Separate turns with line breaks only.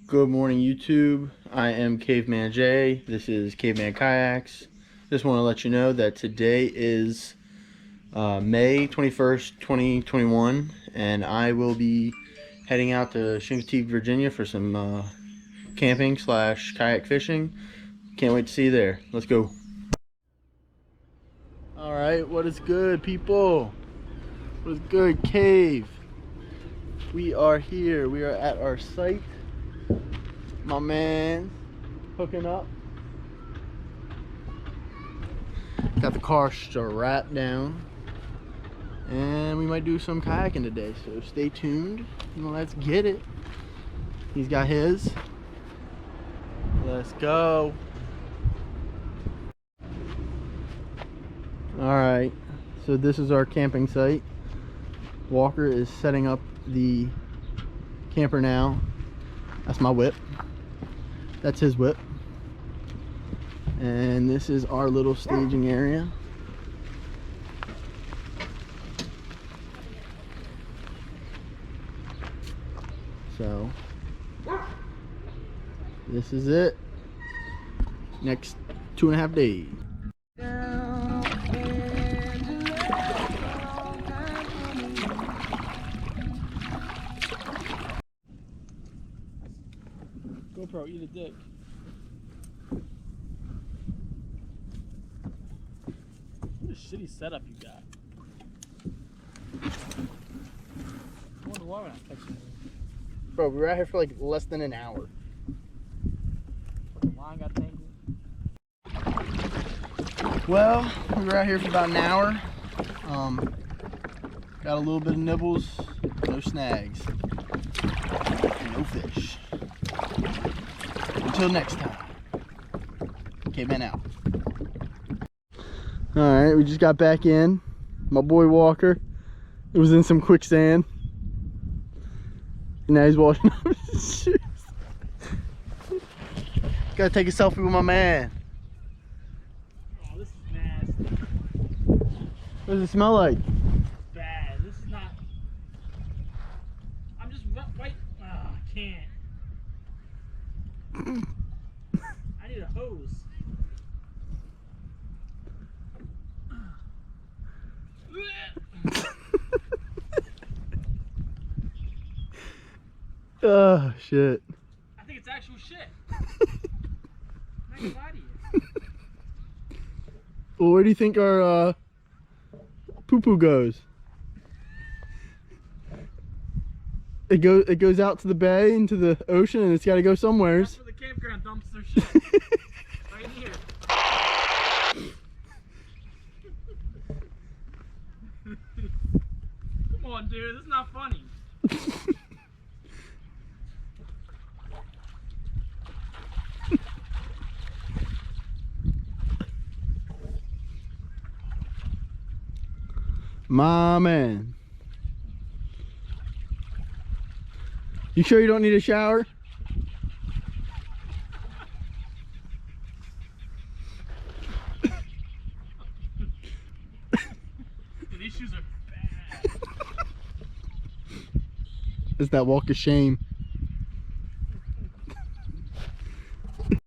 Good morning, YouTube. I am Caveman Jay. This is Caveman Kayaks. Just want to let you know that today is May 21st, 2021, and I will be heading out to Chincoteague, Virginia for some camping / kayak fishing. Can't wait to see you there. Let's go. Alright, what is good, people? What is good, Cave? We are here. We are at our site. My man hooking up. Got the car strapped down. And we might do some kayaking today, so stay tuned. Let's get it. He's got his. Let's go. Alright, so this is our camping site. Walker is setting up the camper now. That's my whip. That's his whip. And this is our little staging area. So this is it. Next 2.5 days. GoPro, eat a dick. What a shitty setup you got. I wonder why we're not catching it. Bro, we were out here for like less than an hour. Fucking line got tangled. Well, we were out here for about an hour. Got a little bit of nibbles, no snags, and no fish. Until next time. Caveman out. Alright, we just got back in. My boy Walker. It was in some quicksand. And now he's washing off his shoes. Gotta take a selfie with my man.
Oh, this is nasty.
What does it smell like?
Bad. This is not. I'm just white. Oh, I can't. I need a hose.
Oh, shit.
I think it's actual shit. I'm not gonna lie to you.
Well, where do you think our poo-poo goes? It goes out to the bay, into the ocean, and it's got to go somewheres.
That's where the campground dumps their shit. Right here. Come on, dude. This is not funny.
My man. You sure you don't need a shower?
These shoes are bad.
It's that walk of shame.